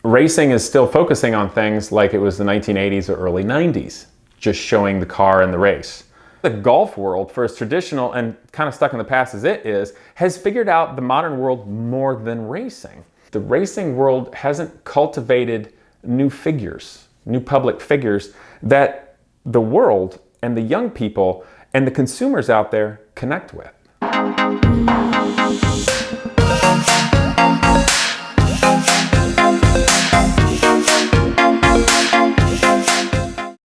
racing is still focusing on things like it was the 1980s or early 90s, just showing the car and the race. The golf world, for as traditional and kind of stuck in the past as it is, has figured out the modern world more than racing. The racing world hasn't cultivated new figures, new public figures that the world and the young people and the consumers out there connect with.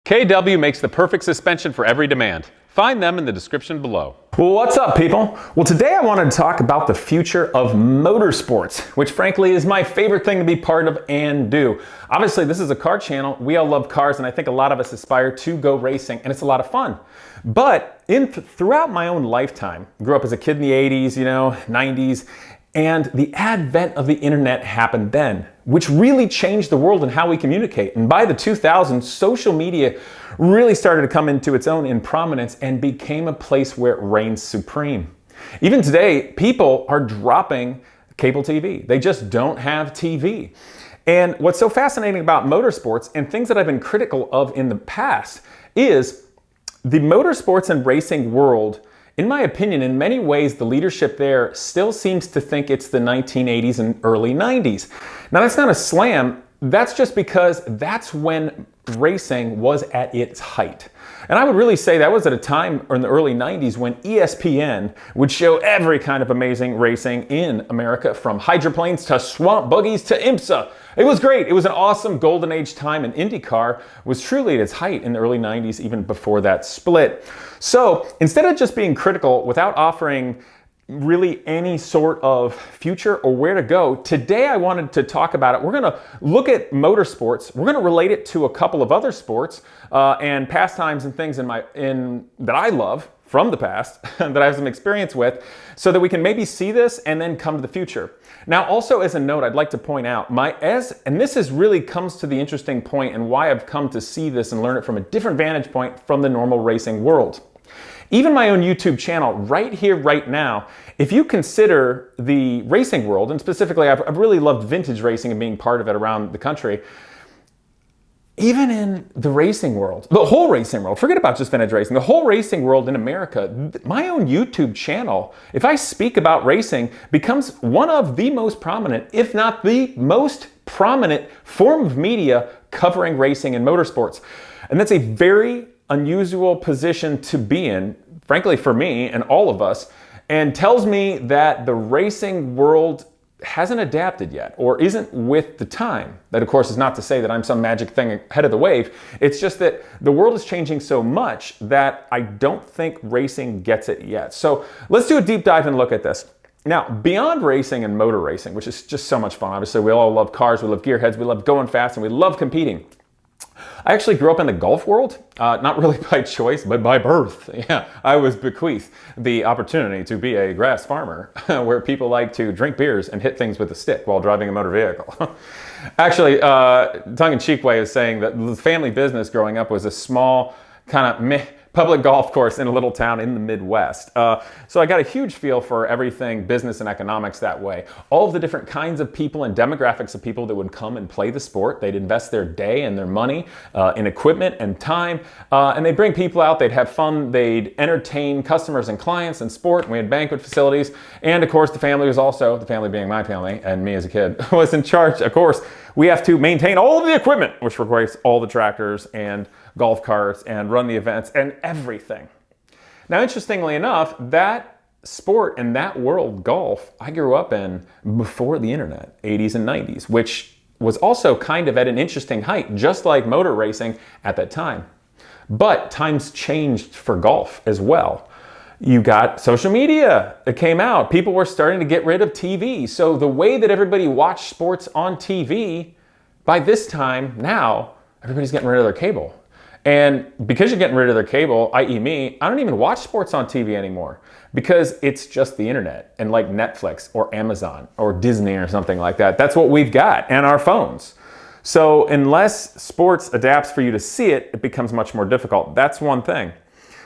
KW makes the perfect suspension for every demand. Find them in the description below. Well, what's up, people? Well, today I wanted to talk about the future of motorsports, which frankly is my favorite thing to be part of and do. Obviously, this is a car channel. We all love cars, and I think a lot of us aspire to go racing, and it's a lot of fun. But throughout my own lifetime, grew up as a kid in the 80s, 90s, and the advent of the internet happened then, which really changed the world and how we communicate. And by the 2000s, social media really started to come into its own in prominence and became a place where it reigns supreme. Even today, people are dropping cable TV. They just don't have TV. And what's so fascinating about motorsports and things that I've been critical of in the past is the motorsports and racing world. In my opinion, in many ways, the leadership there still seems to think it's the 1980s and early 90s. Now, that's not a slam. That's just because that's when racing was at its height. And I would really say that was at a time in the early 90s when ESPN would show every kind of amazing racing in America, from hydroplanes to swamp buggies to IMSA. It was great. It was an awesome golden age time, and IndyCar was truly at its height in the early 90s, even before that split. So instead of just being critical without offering really any sort of future or where to go, today I wanted to talk about it. We're going to look at motorsports. We're going to relate it to a couple of other sports and pastimes and things that I love from the past that I have some experience with, so that we can maybe see this and then come to the future. Now, also as a note, I'd like to point out and this is really comes to the interesting point and why I've come to see this and learn it from a different vantage point from the normal racing world. Even my own YouTube channel right here, right now, if you consider the racing world, and specifically I've really loved vintage racing and being part of it around the country, even in the racing world, the whole racing world, forget about just vintage racing, the whole racing world in America, my own YouTube channel, if I speak about racing, becomes one of the most prominent, if not the most prominent form of media covering racing and motorsports. And that's a very unusual position to be in, frankly, for me and all of us, and tells me that the racing world hasn't adapted yet or isn't with the time. That, of course, is not to say that I'm some magic thing ahead of the wave. It's just that the world is changing so much that I don't think racing gets it yet. So let's do a deep dive and look at this. Now, beyond racing and motor racing, which is just so much fun, obviously we all love cars, we love gearheads, we love going fast, and we love competing. I actually grew up in the golf world, not really by choice, but by birth. Yeah, I was bequeathed the opportunity to be a grass farmer where people like to drink beers and hit things with a stick while driving a motor vehicle. Actually, tongue-in-cheek way of saying that the family business growing up was a small kind of meh public golf course in a little town in the Midwest. So I got a huge feel for everything business and economics that way. All of the different kinds of people and demographics of people that would come and play the sport. They'd invest their day and their money in equipment and time, and they'd bring people out, they'd have fun, they'd entertain customers and clients and sport, and we had banquet facilities. And of course, the family being my family and me as a kid, was in charge. Of course, we have to maintain all of the equipment, which requires all the tractors and golf carts and run the events and everything. Now, interestingly enough, that sport and that world, golf, I grew up in before the internet, 80s and 90s, which was also kind of at an interesting height, just like motor racing at that time. But times changed for golf as well. You got social media that came out. People were starting to get rid of TV. So the way that everybody watched sports on TV, by this time now, everybody's getting rid of their cable. And because you're getting rid of their cable, i.e. me, I don't even watch sports on TV anymore because it's just the internet and like Netflix or Amazon or Disney or something like that. That's what we've got, and our phones. So unless sports adapts for you to see it, it becomes much more difficult. That's one thing.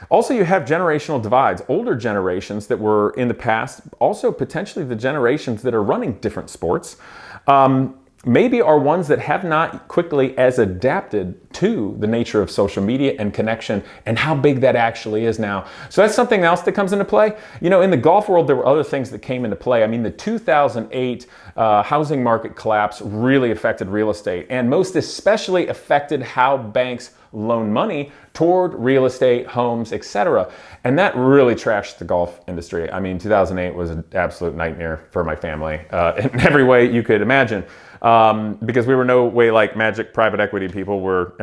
Also, you have generational divides. Older generations that were in the past, also potentially the generations that are running different sports, maybe are ones that have not quickly as adapted to the nature of social media and connection and how big that actually is now. So that's something else that comes into play. You know, in the golf world, there were other things that came into play. I mean, the 2008 housing market collapse really affected real estate, and most especially affected how banks loan money toward real estate, homes, etc. And that really trashed the golf industry. I mean, 2008 was an absolute nightmare for my family in every way you could imagine. Because we were no way like magic private equity people. Were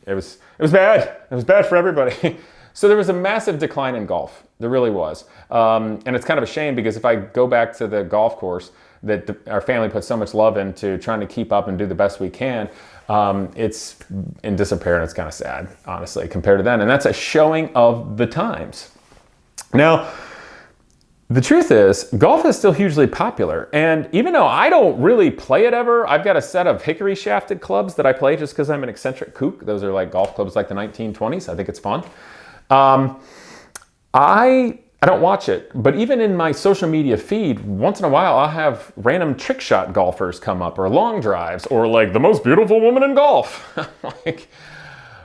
it was bad. It was bad for everybody. So there was a massive decline in golf. There really was. And it's kind of a shame, because if I go back to the golf course that our family put so much love into trying to keep up and do the best we can, it's in disrepair, and it's kind of sad, honestly, compared to then. And that's a showing of the times. Now, the truth is, golf is still hugely popular, and even though I don't really play it ever, I've got a set of hickory shafted clubs that I play just because I'm an eccentric kook. Those are like golf clubs like the 1920s. I think it's fun. I don't watch it, but even in my social media feed, once in a while I'll have random trick shot golfers come up, or long drives, or like the most beautiful woman in golf. Like,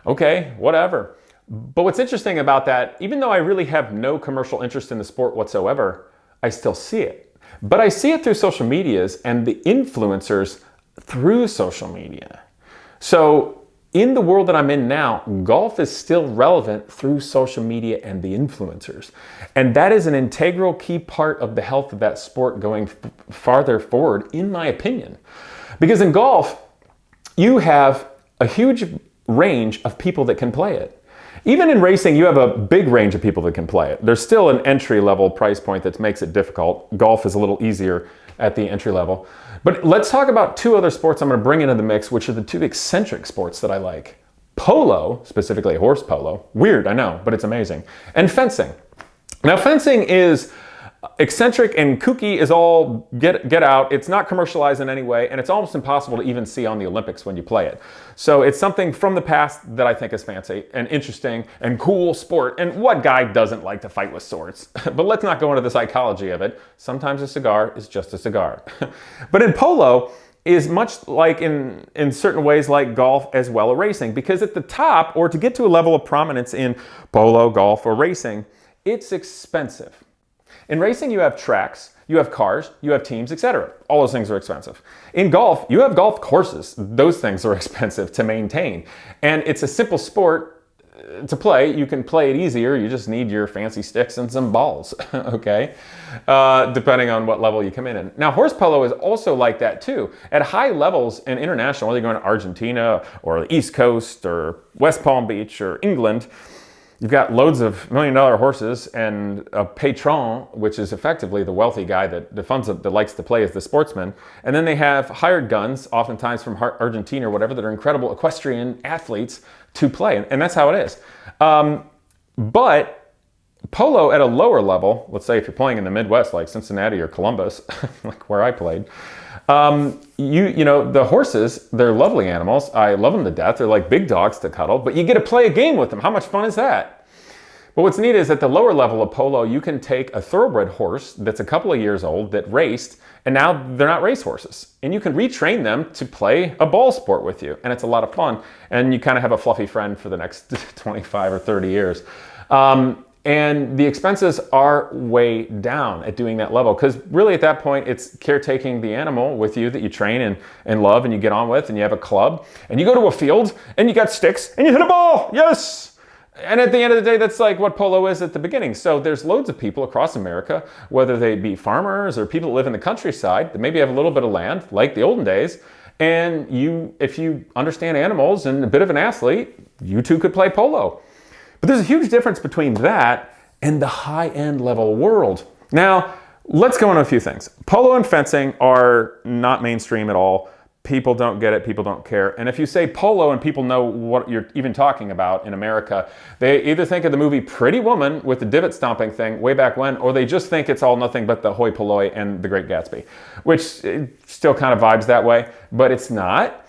okay, whatever. But what's interesting about that, even though I really have no commercial interest in the sport whatsoever, I still see it. But I see it through social medias and the influencers through social media. So in the world that I'm in now, golf is still relevant through social media and the influencers. And that is an integral key part of the health of that sport going farther forward, in my opinion. Because in golf, you have a huge range of people that can play it. Even in racing, you have a big range of people that can play it. There's still an entry-level price point that makes it difficult. Golf is a little easier at the entry level. But let's talk about two other sports I'm going to bring into the mix, which are the two eccentric sports that I like. Polo, specifically horse polo. Weird, I know, but it's amazing. And fencing. Now, fencing is eccentric and kooky as all get out. It's not commercialized in any way, and it's almost impossible to even see on the Olympics when you play it. So it's something from the past that I think is fancy and interesting and cool sport. And what guy doesn't like to fight with swords? But let's not go into the psychology of it. Sometimes a cigar is just a cigar. But in polo is much like in certain ways like golf as well as racing, because at the top, or to get to a level of prominence in polo, golf, or racing, it's expensive. In racing, you have tracks, you have cars, you have teams, etc. All those things are expensive. In golf, you have golf courses. Those things are expensive to maintain. And it's a simple sport to play. You can play it easier. You just need your fancy sticks and some balls, okay? Depending on what level you come in. Now, horse polo is also like that too. At high levels in international, whether you're going to Argentina or the East Coast or West Palm Beach or England, you've got loads of $1 million horses and a patron, which is effectively the wealthy guy that funds that likes to play as the sportsman. And then they have hired guns, oftentimes from Argentina or whatever, that are incredible equestrian athletes to play. And that's how it is. But polo at a lower level, let's say if you're playing in the Midwest, like Cincinnati or Columbus, like where I played, you know, the horses, they're lovely animals. I love them to death. They're like big dogs to cuddle, but you get to play a game with them. How much fun is that? But what's neat is at the lower level of polo, you can take a thoroughbred horse that's a couple of years old that raced, and now they're not race horses. And you can retrain them to play a ball sport with you. And it's a lot of fun. And you kind of have a fluffy friend for the next 25 or 30 years. And the expenses are way down at doing that level, because really at that point, it's caretaking the animal with you that you train and love and you get on with, and you have a club, and you go to a field and you got sticks and you hit a ball. Yes. And at the end of the day, that's like what polo is at the beginning. So there's loads of people across America, whether they be farmers or people that live in the countryside, that maybe have a little bit of land like the olden days. And if you understand animals and a bit of an athlete, you too could play polo. But there's a huge difference between that and the high-end level world. Now, let's go into a few things. Polo and fencing are not mainstream at all. People don't get it, people don't care. And if you say polo and people know what you're even talking about in America, they either think of the movie Pretty Woman with the divot stomping thing way back when, or they just think it's all nothing but the hoi polloi and The Great Gatsby, which still kind of vibes that way, but it's not.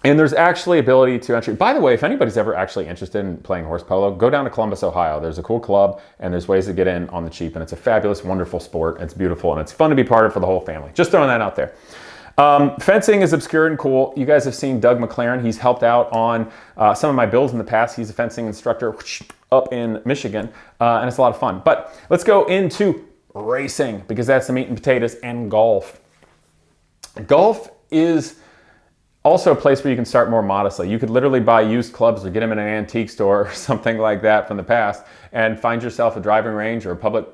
And there's actually ability to entry. By the way, if anybody's ever actually interested in playing horse polo, go down to Columbus, Ohio. There's a cool club and there's ways to get in on the cheap, and it's a fabulous, wonderful sport. It's beautiful and it's fun to be part of for the whole family. Just throwing that out there. Fencing is obscure and cool. You guys have seen Doug McLaren. He's helped out on some of my builds in the past. He's a fencing instructor up in Michigan, and it's a lot of fun. But let's go into racing, because that's the meat and potatoes, and golf. Golf is also a place where you can start more modestly. You could literally buy used clubs or get them in an antique store or something like that from the past and find yourself a driving range or a public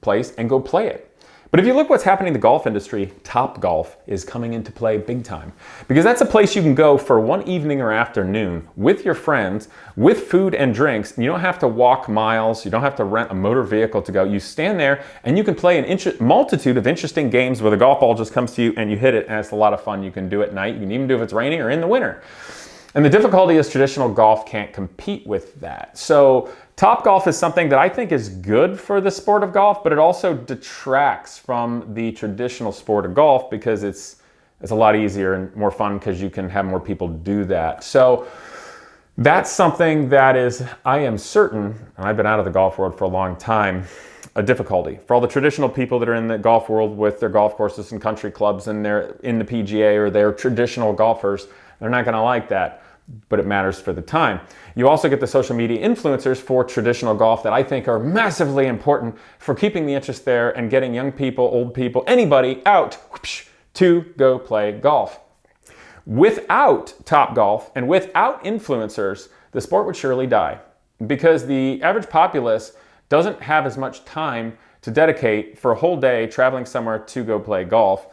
place and go play it. But if you look what's happening in the golf industry, Topgolf is coming into play big time, because that's a place you can go for one evening or afternoon with your friends, with food and drinks. You don't have to walk miles. You don't have to rent a motor vehicle to go. You stand there and you can play an multitude of interesting games where the golf ball just comes to you and you hit it, and it's a lot of fun. You can do it at night. You can even do it if it's raining or in the winter. And the difficulty is traditional golf can't compete with that. So Topgolf is something that I think is good for the sport of golf, but it also detracts from the traditional sport of golf, because it's a lot easier and more fun because you can have more people do that. So that's something that is, I am certain, and I've been out of the golf world for a long time, a difficulty for all the traditional people that are in the golf world with their golf courses and country clubs, and they're in the PGA or they're traditional golfers. They're not going to like that, but it matters for the time. You also get the social media influencers for traditional golf that I think are massively important for keeping the interest there and getting young people, old people, anybody out to go play golf. Without Topgolf and without influencers, the sport would surely die, because the average populace doesn't have as much time to dedicate for a whole day traveling somewhere to go play golf.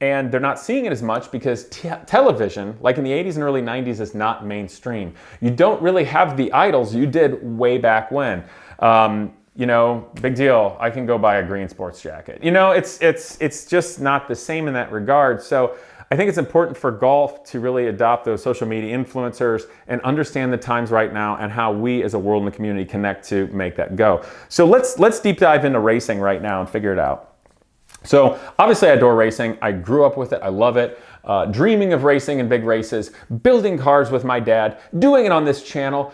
And they're not seeing it as much because television, like in the 80s and early 90s, is not mainstream. You don't really have the idols you did way back when. You know, big deal, I can go buy a green sports jacket. You know, it's just not the same in that regard. So I think it's important for golf to really adopt those social media influencers and understand the times right now and how we as a world and the community connect to make that go. So let's deep dive into racing right now and figure it out. So obviously I adore racing. I grew up with it. I love it. Dreaming of racing in big races, building cars with my dad, doing it on this channel,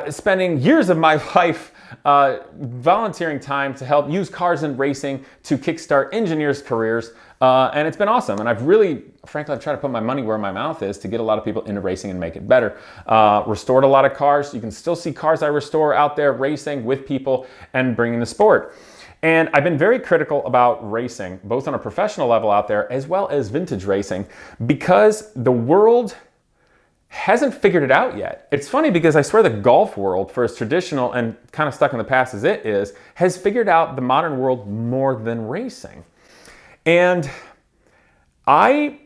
spending years of my life volunteering time to help use cars and racing to kickstart engineers' careers. And it's been awesome. And I've tried to put my money where my mouth is to get a lot of people into racing and make it better. Restored a lot of cars. You can still see cars I restore out there racing with people and bringing the sport. And I've been very critical about racing, both on a professional level out there as well as vintage racing, because the world hasn't figured it out yet. It's funny because I swear the golf world, for as traditional and kind of stuck in the past as it is, has figured out the modern world more than racing. And the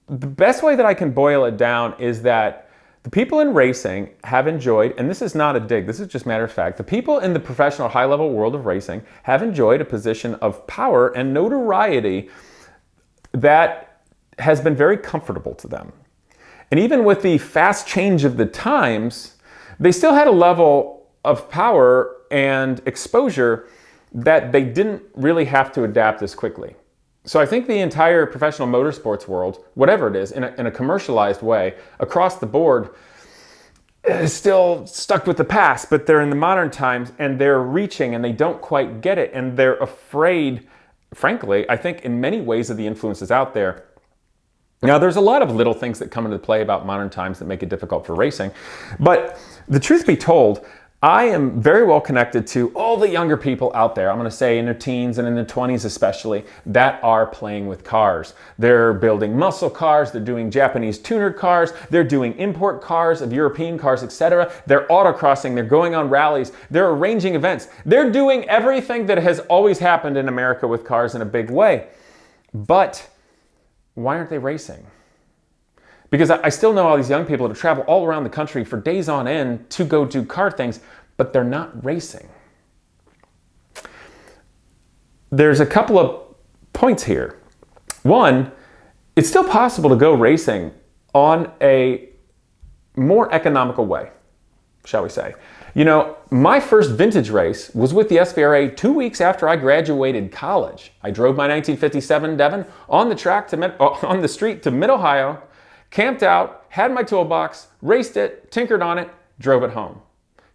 best way that I can boil it down is that the people in racing have enjoyed, and this is not a dig, this is just matter of fact, the people in the professional high-level world of racing have enjoyed a position of power and notoriety that has been very comfortable to them. And even with the fast change of the times, they still had a level of power and exposure that they didn't really have to adapt as quickly. So I think the entire professional motorsports world, whatever it is, in a commercialized way, across the board, is still stuck with the past, but they're in the modern times and they're reaching and they don't quite get it, and they're afraid, frankly, I think in many ways, of the influences out there. Now, there's a lot of little things that come into play about modern times that make it difficult for racing, but the truth be told, I am very well connected to all the younger people out there, I'm going to say in their teens and in their 20s especially, that are playing with cars. They're building muscle cars, they're doing Japanese tuner cars, they're doing import cars of European cars, etc. They're autocrossing, they're going on rallies, they're arranging events. They're doing everything that has always happened in America with cars in a big way. But why aren't they racing? Because I still know all these young people that travel all around the country for days on end to go do car things, but they're not racing. There's a couple of points here. One, it's still possible to go racing on a more economical way, shall we say. You know, my first vintage race was with the SVRA 2 weeks after I graduated college. I drove my 1957 Devon on the street to Mid-Ohio, camped out, had my toolbox, raced it, tinkered on it, drove it home.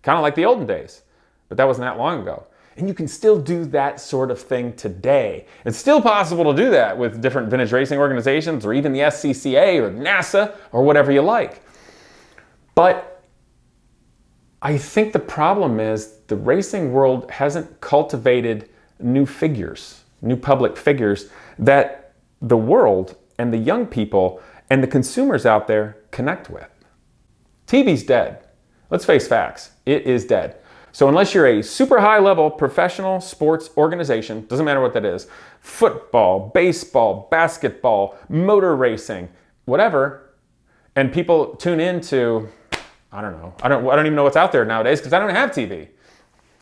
Kind of like the olden days, but that wasn't that long ago. And you can still do that sort of thing today. It's still possible to do that with different vintage racing organizations or even the SCCA or NASA or whatever you like. But I think the problem is the racing world hasn't cultivated new figures, new public figures that the world and the young people and the consumers out there connect with. TV's dead. Let's face facts. It is dead. So unless you're a super high level professional sports organization, doesn't matter what that is, football, baseball, basketball, motor racing, whatever, and people tune into, I don't know, I don't even know what's out there nowadays because I don't have TV.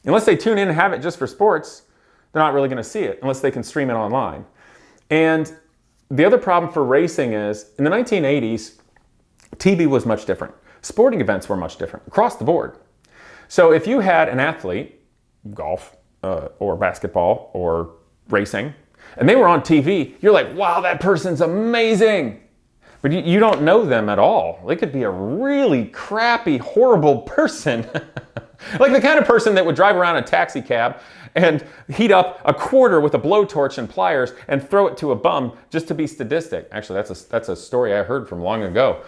Unless they tune in and have it just for sports, they're not really going to see it unless they can stream it online. And the other problem for racing is in the 1980s, TV was much different. Sporting events were much different across the board. So if you had an athlete, golf or basketball or racing, and they were on TV, you're like, wow, that person's amazing. But you don't know them at all. They could be a really crappy, horrible person. Like the kind of person that would drive around a taxi cab and heat up a quarter with a blowtorch and pliers and throw it to a bum just to be sadistic. Actually, that's a story I heard from long ago.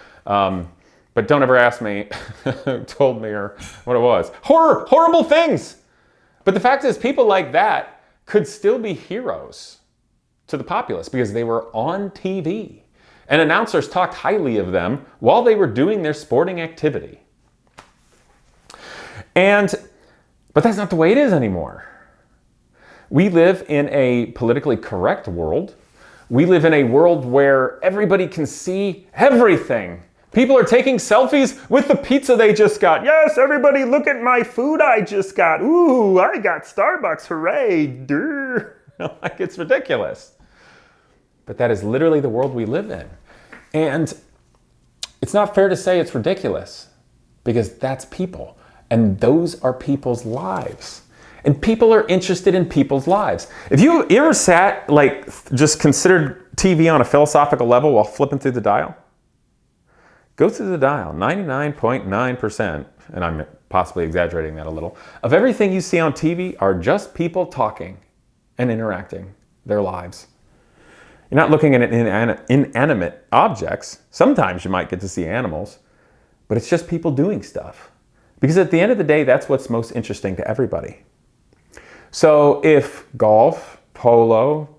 But don't ever ask me who told me or what it was. Horrible things. But the fact is, people like that could still be heroes to the populace because they were on TV. And announcers talked highly of them while they were doing their sporting activity. But that's not the way it is anymore. We live in a politically correct world. We live in a world where everybody can see everything. People are taking selfies with the pizza they just got. Yes, everybody look at my food I just got. Ooh, I got Starbucks, hooray. Durr. Like, it's ridiculous. But that is literally the world we live in. And it's not fair to say it's ridiculous because that's people. And those are people's lives. And people are interested in people's lives. If you ever sat, just considered TV on a philosophical level while flipping through the dial, go through the dial, 99.9%, and I'm possibly exaggerating that a little, of everything you see on TV are just people talking and interacting their lives. You're not looking at inanimate objects. Sometimes you might get to see animals, but it's just people doing stuff. Because at the end of the day, that's what's most interesting to everybody. So if golf, polo,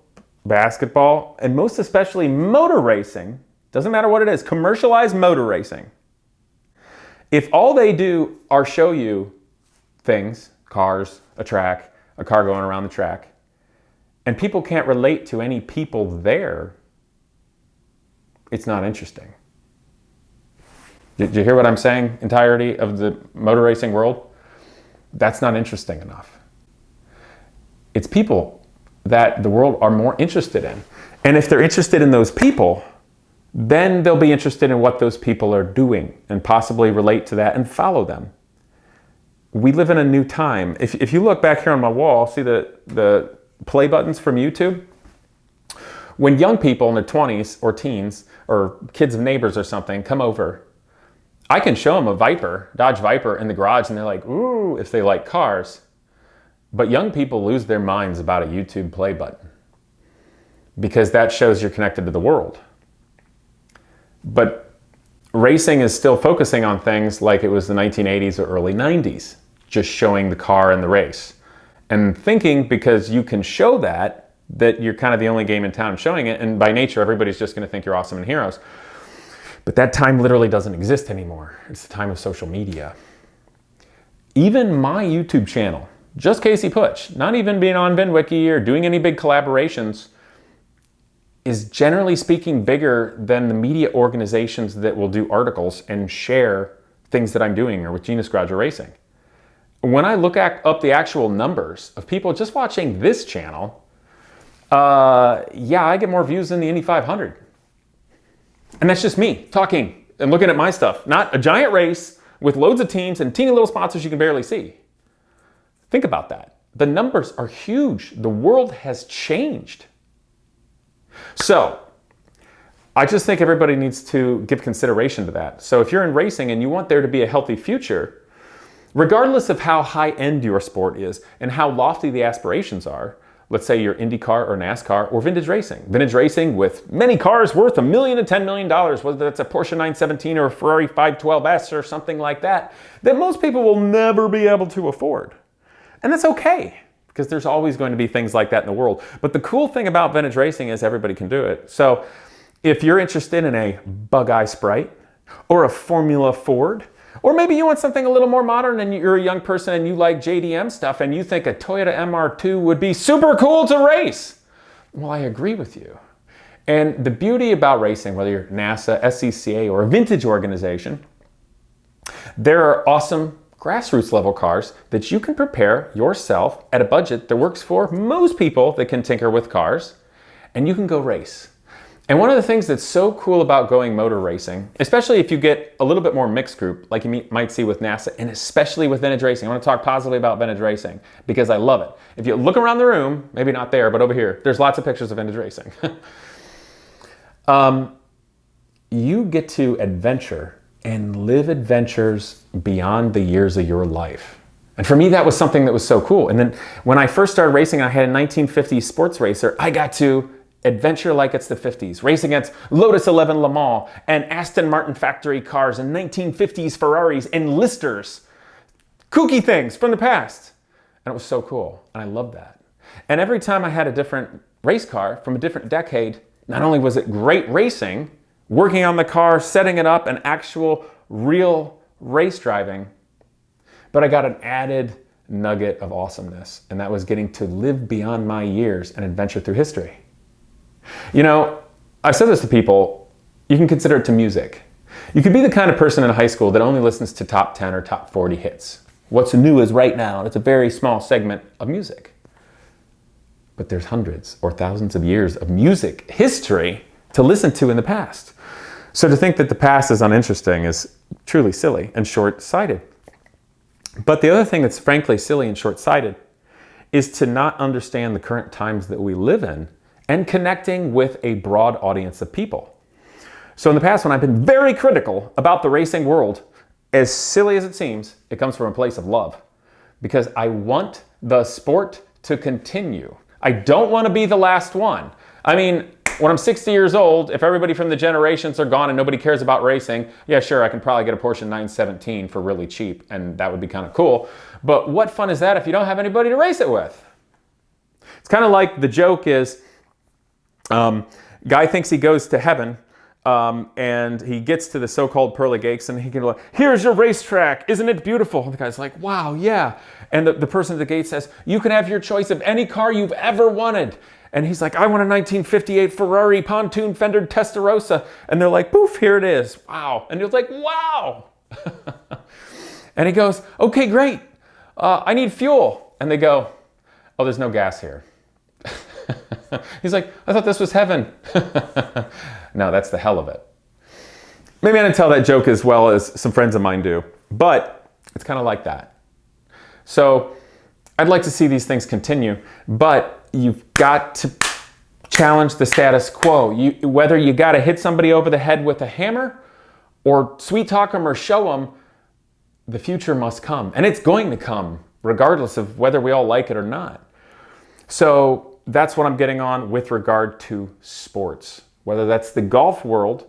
basketball, and most especially motor racing, doesn't matter what it is, commercialized motor racing, if all they do are show you things, cars, a track, a car going around the track, and people can't relate to any people there, it's not interesting. Did you hear what I'm saying? Entirety of the motor racing world? That's not interesting enough. It's people that the world are more interested in. And if they're interested in those people, then they'll be interested in what those people are doing and possibly relate to that and follow them. We live in a new time. If you look back here on my wall, see the play buttons from YouTube? When young people in their 20s or teens or kids of neighbors or something come over, I can show them a Viper, Dodge Viper in the garage and they're like, ooh, if they like cars. But young people lose their minds about a YouTube play button because that shows you're connected to the world. But racing is still focusing on things like it was the 1980s or early 90s, just showing the car and the race. And thinking because you can show that you're kind of the only game in town showing it, and by nature, everybody's just going to think you're awesome and heroes. But that time literally doesn't exist anymore. It's the time of social media. Even my YouTube channel, just Casey Putsch, not even being on VinWiki or doing any big collaborations, is generally speaking bigger than the media organizations that will do articles and share things that I'm doing or with Genius Garage or Racing. When I look up the actual numbers of people just watching this channel, yeah, I get more views than the Indy 500. And that's just me talking and looking at my stuff, not a giant race with loads of teams and teeny little sponsors you can barely see. Think about that. The numbers are huge. The world has changed. So, I just think everybody needs to give consideration to that. So if you're in racing and you want there to be a healthy future, Regardless of how high-end your sport is and how lofty the aspirations are, let's say you're IndyCar or NASCAR or vintage racing. Vintage racing with many cars worth $1 million to $10 million, whether that's a Porsche 917 or a Ferrari 512S or something like that most people will never be able to afford. And that's okay, because there's always going to be things like that in the world. But the cool thing about vintage racing is everybody can do it. So if you're interested in a Bug-Eye Sprite or a Formula Ford, or maybe you want something a little more modern and you're a young person and you like JDM stuff and you think a Toyota MR2 would be super cool to race. Well, I agree with you. And the beauty about racing, whether you're NASA, SCCA, or a vintage organization, there are awesome grassroots level cars that you can prepare yourself at a budget that works for most people that can tinker with cars, and you can go race. And one of the things that's so cool about going motor racing, especially if you get a little bit more mixed group, like you might see with NASA, and especially with vintage racing. I want to talk positively about vintage racing because I love it. If you look around the room, maybe not there, but over here, there's lots of pictures of vintage racing. You get to adventure and live adventures beyond the years of your life. And for me, that was something that was so cool. And then when I first started racing, I had a 1950s sports racer. I got to adventure like it's the 50s, race against Lotus 11 Le Mans and Aston Martin factory cars and 1950s Ferraris and Listers, kooky things from the past. And it was so cool, and I loved that. And every time I had a different race car from a different decade, not only was it great racing, working on the car, setting it up, and actual real race driving, but I got an added nugget of awesomeness, and that was getting to live beyond my years and adventure through history. You know, I've said this to people, you can consider it to music. You could be the kind of person in high school that only listens to top 10 or top 40 hits. What's new is right now, and it's a very small segment of music. But there's hundreds or thousands of years of music history to listen to in the past. So to think that the past is uninteresting is truly silly and short-sighted. But the other thing that's frankly silly and short-sighted is to not understand the current times that we live in and connecting with a broad audience of people. So in the past, when I've been very critical about the racing world, as silly as it seems, it comes from a place of love. Because I want the sport to continue. I don't want to be the last one. I mean, when I'm 60 years old, if everybody from the generations are gone and nobody cares about racing, yeah, sure, I can probably get a Porsche 917 for really cheap, and that would be kind of cool. But what fun is that if you don't have anybody to race it with? It's kind of like the joke is, guy thinks he goes to heaven, and he gets to the so-called pearly gates, and he can go, here's your racetrack, isn't it beautiful? And the guy's like, wow, yeah. And the person at the gate says, you can have your choice of any car you've ever wanted. And he's like, I want a 1958 Ferrari pontoon fendered Testarossa. And they're like, poof, here it is. Wow. And he's like, wow. And he goes, okay, great. I need fuel. And they go, oh, there's no gas here. He's like, I thought this was heaven. No, that's the hell of it. Maybe I didn't tell that joke as well as some friends of mine do, but it's kind of like that. So I'd like to see these things continue, but you've got to challenge the status quo. Whether you got to hit somebody over the head with a hammer or sweet talk them or show them, the future must come. And it's going to come regardless of whether we all like it or not. So that's what I'm getting on with regard to sports. Whether that's the golf world,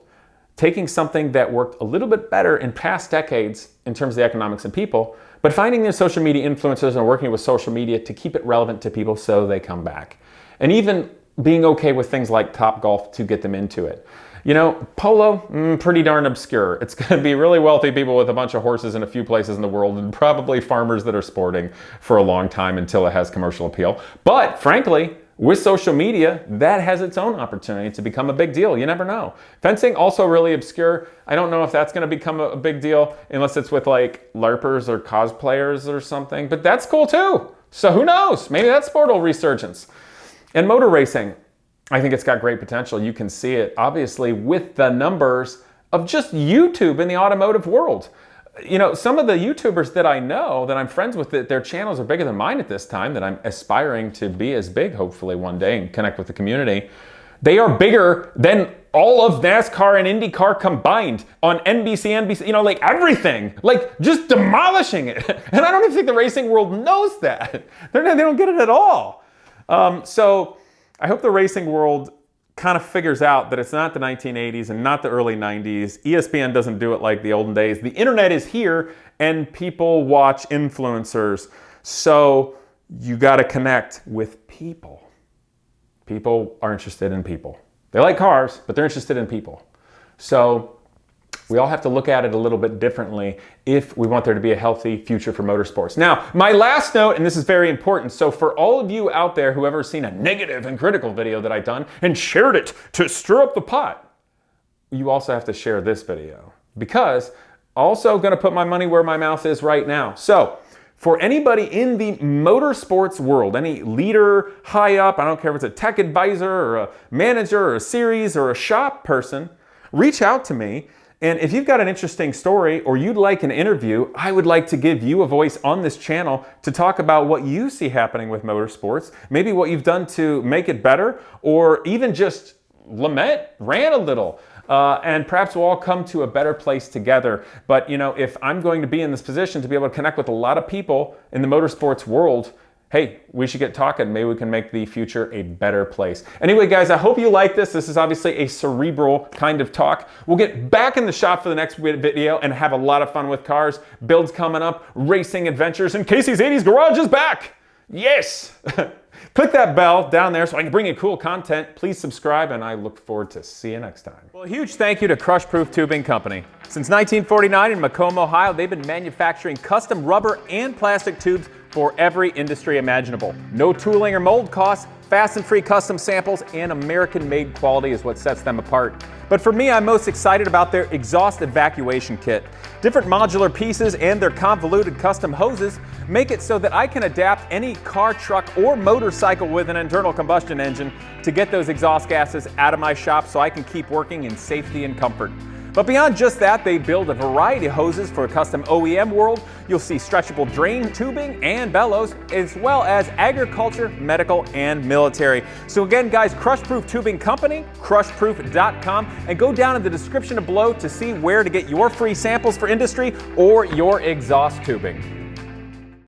taking something that worked a little bit better in past decades in terms of the economics and people, but finding the social media influencers and working with social media to keep it relevant to people so they come back. And even being okay with things like Topgolf to get them into it. You know, polo, pretty darn obscure. It's going to be really wealthy people with a bunch of horses in a few places in the world and probably farmers that are sporting for a long time until it has commercial appeal. But frankly, with social media, that has its own opportunity to become a big deal. You never know. Fencing, also really obscure. I don't know if that's going to become a big deal unless it's with like LARPers or cosplayers or something, but that's cool too. So who knows? Maybe that sport will resurgence. And motor racing, I think it's got great potential. You can see it obviously with the numbers of just YouTube in the automotive world. You know, some of the YouTubers that I know, that I'm friends with, their channels are bigger than mine at this time, that I'm aspiring to be as big, hopefully one day, and connect with the community. They are bigger than all of NASCAR and IndyCar combined on NBC, you know, like everything, like just demolishing it. And I don't even think the racing world knows that. They don't get it at all. So I hope the racing world kind of figures out that it's not the 1980s and not the early 90s. ESPN doesn't do it like the olden days. The internet is here and people watch influencers. So you got to connect with people. People are interested in people. They like cars, but they're interested in people. So we all have to look at it a little bit differently if we want there to be a healthy future for motorsports. Now, my last note, and this is very important, so for all of you out there who ever seen a negative and critical video that I've done and shared it to stir up the pot, you also have to share this video, because also going to put my money where my mouth is right now. So for anybody in the motorsports world, any leader high up, I don't care if it's a tech advisor or a manager or a series or a shop person, reach out to me. And if you've got an interesting story or you'd like an interview, I would like to give you a voice on this channel to talk about what you see happening with motorsports, maybe what you've done to make it better, or even just rant a little. And perhaps we'll all come to a better place together. But you know, if I'm going to be in this position to be able to connect with a lot of people in the motorsports world, hey, we should get talking. Maybe we can make the future a better place. Anyway, guys, I hope you like this. This is obviously a cerebral kind of talk. We'll get back in the shop for the next video and have a lot of fun with cars, builds coming up, racing adventures, and Casey's 80s Garage is back. Yes. Click that bell down there so I can bring you cool content. Please subscribe, and I look forward to see you next time. Well, a huge thank you to Crushproof Tubing Company. Since 1949 in Macomb, Ohio, they've been manufacturing custom rubber and plastic tubes for every industry imaginable. No tooling or mold costs, fast and free custom samples, and American-made quality is what sets them apart. But for me, I'm most excited about their exhaust evacuation kit. Different modular pieces and their convoluted custom hoses make it so that I can adapt any car, truck, or motorcycle with an internal combustion engine to get those exhaust gases out of my shop so I can keep working in safety and comfort. But beyond just that, they build a variety of hoses for a custom OEM world. You'll see stretchable drain tubing and bellows, as well as agriculture, medical, and military. So again, guys, Crushproof Tubing Company, crushproof.com, and go down in the description below to see where to get your free samples for industry or your exhaust tubing.